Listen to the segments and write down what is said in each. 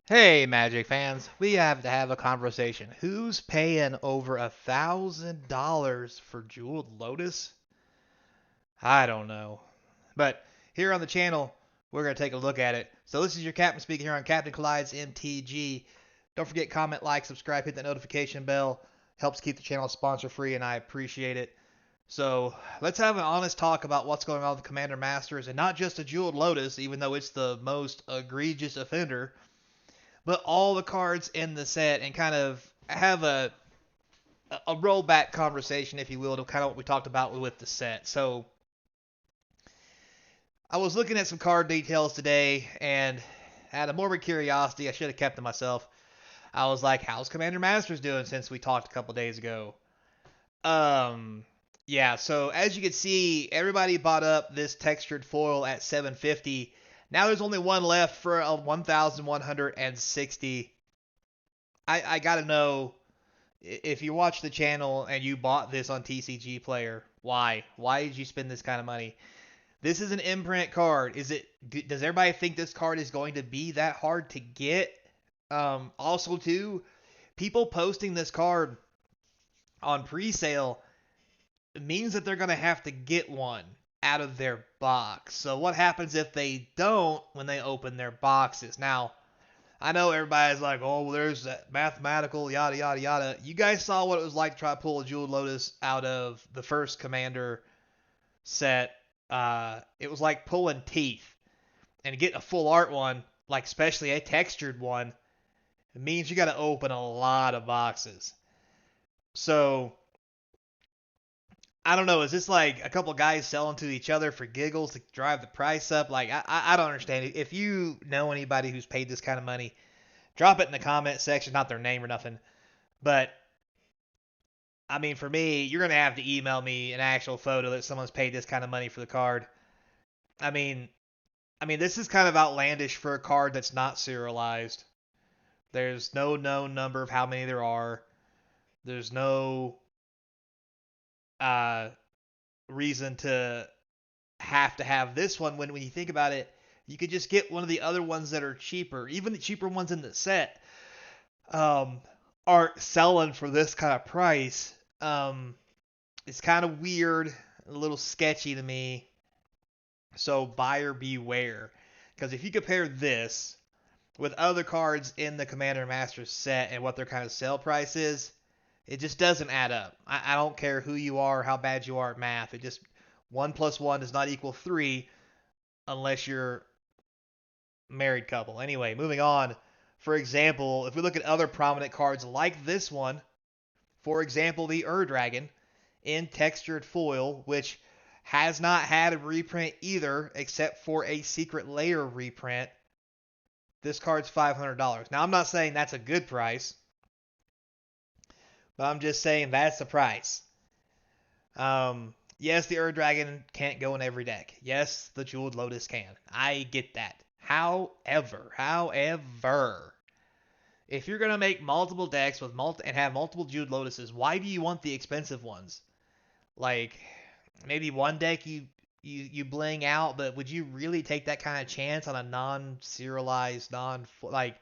Hey, Magic fans, we have to have a conversation. Who's paying over $1,000 for Jeweled Lotus? I don't know. But here on the channel, we're going to take a look at it. So this is your captain speaking here on Captain Collides MTG. Don't forget, comment, like, subscribe, hit that notification bell. Helps keep the channel sponsor free, and I appreciate it. So let's have an honest talk about what's going on with the Commander Masters, and not just a Jeweled Lotus, even though it's the most egregious offender, but all the cards in the set, and kind of have a rollback conversation, if you will, to kind of what we talked about with the set. So I was looking at some card details today, and out of morbid curiosity, I should have kept to myself. I was like, "How's Commander Masters doing since we talked a couple days ago?" Um, yeah. So as you can see, everybody bought up this textured foil at 750. Now there's only one left for a 1,160. I gotta know, if you watch the channel and you bought this on TCG Player, why? Why did you spend this kind of money? This is an imprint card. Does everybody think this card is going to be that hard to get? Also, too, people posting this card on pre-sale means that they're going to have to get one out of their box. So what happens if they don't when they open their boxes? Now, I know everybody's like, oh, well, there's that mathematical yada yada yada. You guys saw what it was like to try to pull a Jeweled Lotus out of the first Commander set. It was like pulling teeth, and to get a full art one, like especially a textured one, it means you got to open a lot of boxes. So I don't know. Is this like a couple guys selling to each other for giggles to drive the price up? Like I don't understand. If you know anybody who's paid this kind of money, drop it in the comment section. Not their name or nothing. But I mean, for me, you're gonna have to email me an actual photo that someone's paid this kind of money for the card. I mean, this is kind of outlandish for a card that's not serialized. There's no known number of how many there are. There's no uh, reason to have this one when you think about it. You could just get one of the other ones that are cheaper. Even the cheaper ones in the set um, aren't selling for this kind of price. It's kind of weird, a little sketchy to me. So buyer beware. Because if you compare this with other cards in the Commander Masters set and what their kind of sale price is, it just doesn't add up. I don't care who you are, how bad you are at math. It just, 1 plus 1 does not equal 3 unless you're a married couple. Anyway, moving on. For example, if we look at other prominent cards like this one, for example, the Ur-Dragon in textured foil, which has not had a reprint either, except for a secret layer reprint. This card's $500. Now, I'm not saying that's a good price, but I'm just saying that's the price. Yes, the Ur-Dragon can't go in every deck. Yes, the Jeweled Lotus can. I get that. However, if you're gonna make multiple decks with and have multiple Jeweled Lotuses, why do you want the expensive ones? Like, maybe one deck you bling out, but would you really take that kind of chance on a non-serialized, like,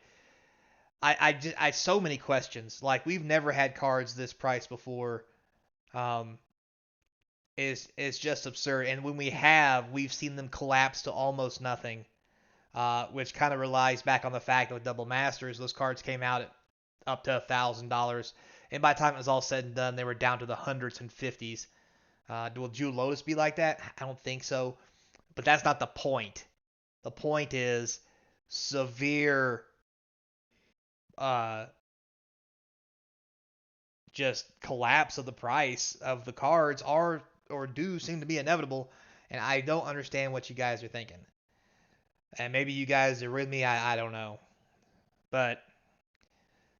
I so many questions. Like, we've never had cards this price before. Um, is just absurd. And when we have, we've seen them collapse to almost nothing, which kind of relies back on the fact that with Double Masters, those cards came out at up to $1,000, and by the time it was all said and done, they were down to the hundreds and fifties. Will Jewel Lotus be like that? I don't think so. But that's not the point. The point is severe, uh, just collapse of the price of the cards are or do seem to be inevitable, and I don't understand what you guys are thinking. And maybe you guys are with me. I don't know. But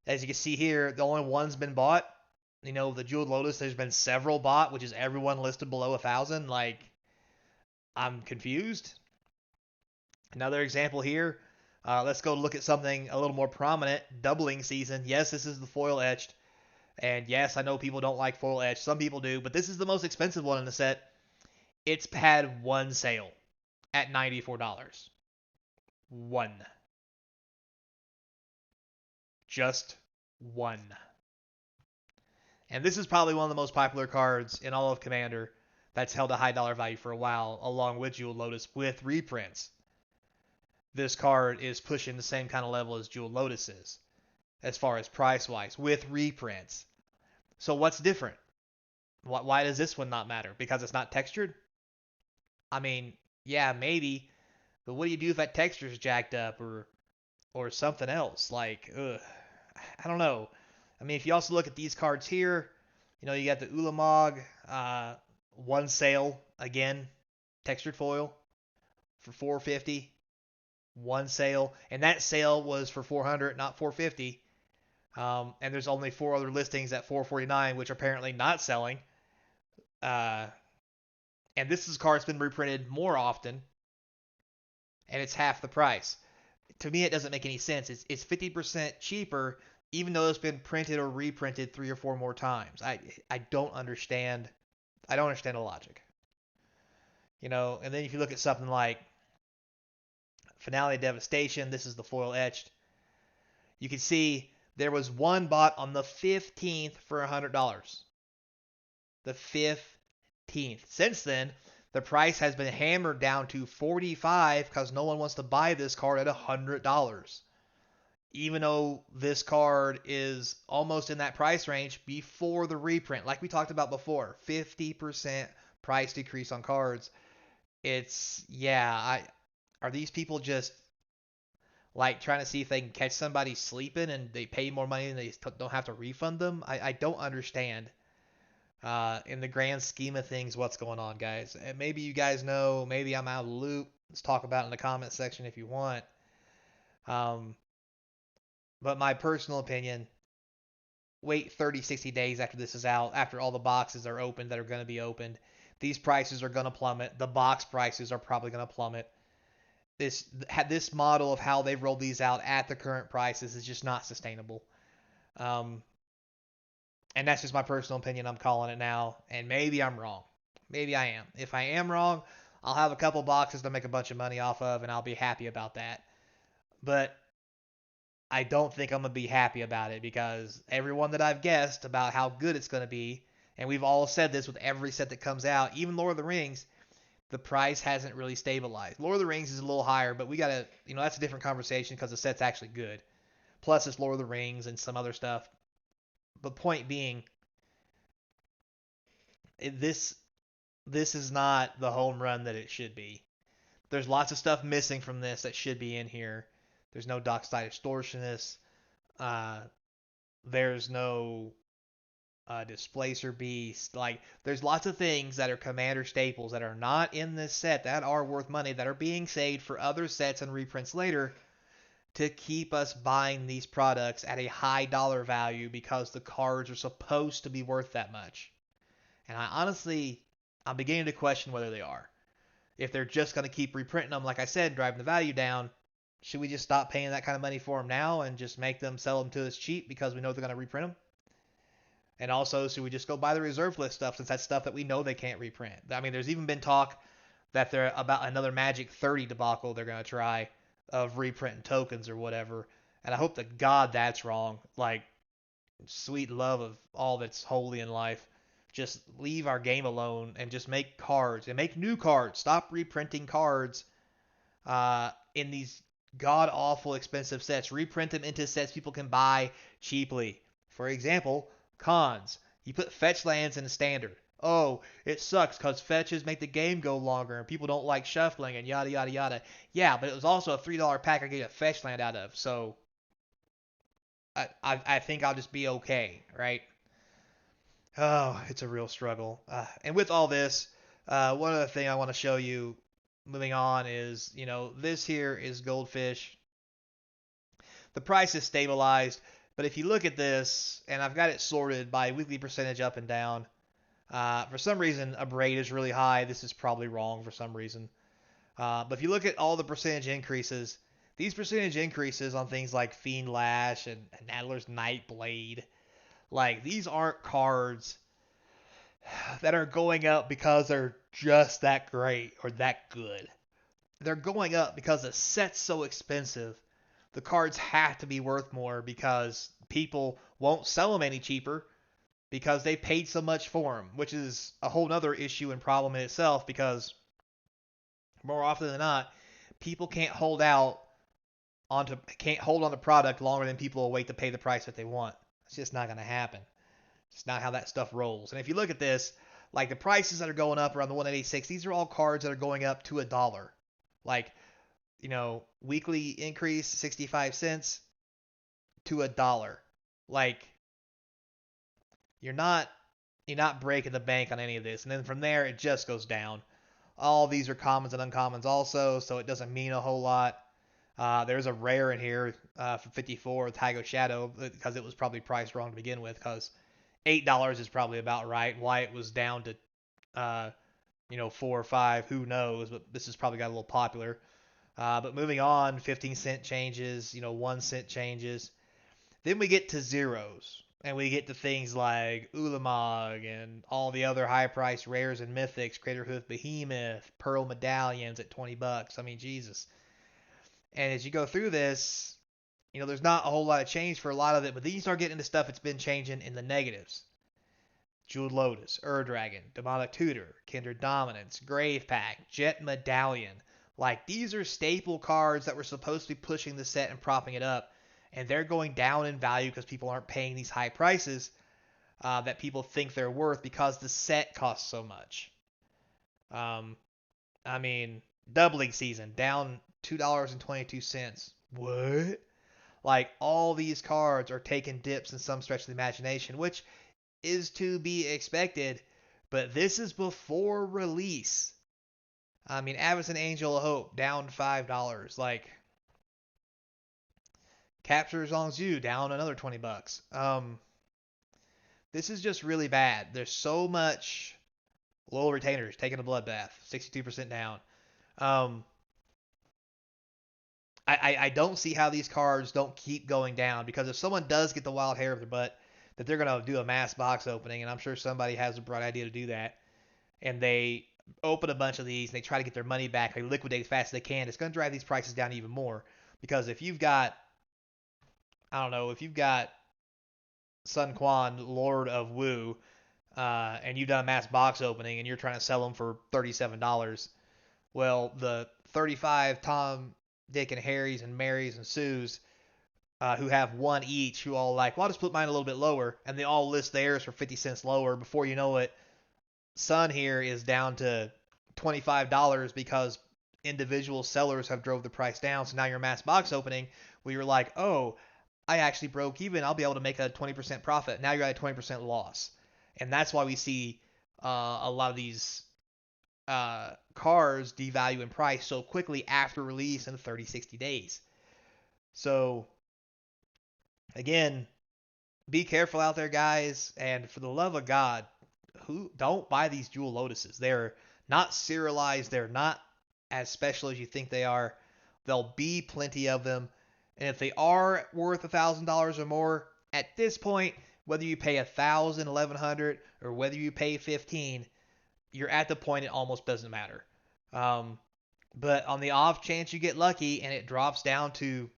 as you can see here, the only one's been bought. You know, the Jeweled Lotus, there's been several bought, which is everyone listed below 1,000. Like, I'm confused. Another example here. Let's go look at something a little more prominent. Doubling season. Yes, this is the foil etched. And yes, I know people don't like foil etched. Some people do. But this is the most expensive one in the set. It's had one sale at $94. One. Just one. And this is probably one of the most popular cards in all of Commander that's held a high dollar value for a while, along with Jewel Lotus with reprints. This card is pushing the same kind of level as Jewel Lotus is, as far as price-wise, with reprints. So what's different? Why does this one not matter? Because it's not textured? I mean, yeah, maybe, but what do you do if that texture is jacked up or something else? Like, I don't know. I mean, if you also look at these cards here, you got the Ulamog, one sale again, textured foil for 450, one sale, and that sale was for 400, not 450. And there's only 4 other listings at 449, which are apparently not selling. And this is a card that's been reprinted more often, and it's half the price. To me, it doesn't make any sense. It's 50% cheaper, even though it's been printed or reprinted 3 or 4 more times. I don't understand. I don't understand the logic. And then if you look at something like Finale of Devastation, this is the foil etched. You can see there was one bought on the 15th for $100. The 15th. Since then, the price has been hammered down to $45 because no one wants to buy this card at $100. Even though this card is almost in that price range before the reprint. Like we talked about before, 50% price decrease on cards. Are these people just like trying to see if they can catch somebody sleeping and they pay more money and they don't have to refund them? I don't understand. In the grand scheme of things, what's going on, guys? And maybe you guys know, maybe I'm out of the loop. Let's talk about it in the comment section if you want. But my personal opinion, wait 30, 60 days after this is out, after all the boxes are opened that are going to be opened. These prices are going to plummet. The box prices are probably going to plummet. This model of how they've rolled these out at the current prices is just not sustainable. And that's just my personal opinion. I'm calling it now. And maybe I'm wrong. Maybe I am. If I am wrong, I'll have a couple boxes to make a bunch of money off of, and I'll be happy about that. But I don't think I'm going to be happy about it because everyone that I've guessed about how good it's going to be, and we've all said this with every set that comes out, even Lord of the Rings, the price hasn't really stabilized. Lord of the Rings is a little higher, but we got to, that's a different conversation because the set's actually good. Plus, it's Lord of the Rings and some other stuff. But point being, this is not the home run that it should be. There's lots of stuff missing from this that should be in here. There's no Dockside Distortionist. There's no Displacer Beast. Like, there's lots of things that are Commander staples that are not in this set that are worth money, that are being saved for other sets and reprints later to keep us buying these products at a high dollar value because the cards are supposed to be worth that much. And I'm beginning to question whether they are. If they're just going to keep reprinting them, like I said, driving the value down, should we just stop paying that kind of money for them now and just make them sell them to us cheap because we know they're going to reprint them? And also, should we just go buy the reserve list stuff since that's stuff that we know they can't reprint? I mean, there's even been talk that they're about another Magic 30 debacle they're going to try of reprinting tokens or whatever. And I hope to God that's wrong. Like, sweet love of all that's holy in life. Just leave our game alone and just make cards and make new cards. Stop reprinting cards in these god-awful expensive sets. Reprint them into sets people can buy cheaply. For example, cons. You put fetch lands in standard. Oh, it sucks because fetches make the game go longer and people don't like shuffling and yada yada yada. Yeah, but it was also a $3 pack I get a fetch land out of, so I think I'll just be okay, right? Oh, it's a real struggle. And with all this, one other thing I want to show you moving on is, this here is Goldfish. The price is stabilized, but if you look at this, and I've got it sorted by weekly percentage up and down, for some reason, Abrade is really high. This is probably wrong for some reason. But if you look at all the percentage increases, these percentage increases on things like Fiend Lash and Nadler's Nightblade, like, these aren't cards that are going up because they're just that great or that good. They're going up because the set's so expensive the cards have to be worth more because people won't sell them any cheaper because they paid so much for them, which is a whole nother issue and problem in itself because more often than not, people can't hold on to product longer than people will wait to pay the price that they want. It's just not going to happen. It's not how that stuff rolls. And if you look at this, like the prices that are going up around the 186, these are all cards that are going up to $1. Like, weekly increase 65 cents to $1. Like, you're not breaking the bank on any of this. And then from there it just goes down. All these are commons and uncommons also, so it doesn't mean a whole lot. There's a rare in here for 54 with Tygo Shadow because it was probably priced wrong to begin with because $8 is probably about right. Why it was down to 4 or 5, who knows? But this has probably got a little popular. But moving on, 15-cent changes, 1-cent changes. Then we get to zeros. And we get to things like Ulamog and all the other high-priced rares and mythics, Craterhoof Behemoth, Pearl Medallions at $20. I mean, Jesus. And as you go through this, there's not a whole lot of change for a lot of it, but then you start getting into stuff that's been changing in the negatives. Jeweled Lotus, Ur-Dragon, Demonic Tutor, Kindred Dominance, Grave Pack, Jet Medallion. Like, these are staple cards that were supposed to be pushing the set and propping it up, and they're going down in value because people aren't paying these high prices that people think they're worth because the set costs so much. I mean, Doubling Season, down $2.22. What? Like, all these cards are taking dips in some stretch of the imagination, which is to be expected, but this is before release. I mean, Avacyn Angel of Hope, down $5. Like, Capture Zhongzhou, down another $20. This is just really bad. There's so much Loyal Retainers taking a bloodbath, 62% down. I don't see how these cards don't keep going down because if someone does get the wild hair of their butt that they're going to do a mass box opening, and I'm sure somebody has a bright idea to do that, and they open a bunch of these and they try to get their money back, they liquidate as fast as they can, it's going to drive these prices down even more. Because if you've got, I don't know, if you've got Sun Quan, Lord of Wu, and you've done a mass box opening and you're trying to sell them for $37, well, the 35 Tom, Dick, and Harrys and Marys and Sues who have one each, who all like, well, I'll just put mine a little bit lower, and they all list theirs for 50 cents lower. Before you know it, Sun here is down to $25 because individual sellers have drove the price down. So now your mass box opening, where you're like, oh, I actually broke even, I'll be able to make a 20% profit. Now you're at a 20% loss. And that's why we see a lot of these cars devalue in price so quickly after release in 30, 60 days. So again, be careful out there, guys, and for the love of God, who don't buy these Jewel Lotuses. They're not serialized. They're not as special as you think they are. There'll be plenty of them, and if they are worth $1,000 or more, at this point, whether you pay $1,000, $1,100, or whether you pay $15, you're at the point it almost doesn't matter. But on the off chance you get lucky and it drops down to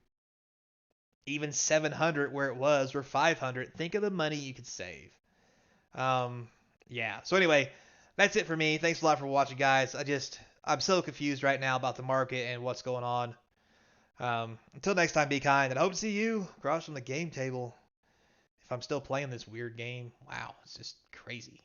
even 700 where it was, or 500, think of the money you could save. Yeah. So anyway, that's it for me. Thanks a lot for watching, guys. I'm so confused right now about the market and what's going on. Until next time, be kind, and I hope to see you across from the game table. If I'm still playing this weird game, wow, it's just crazy.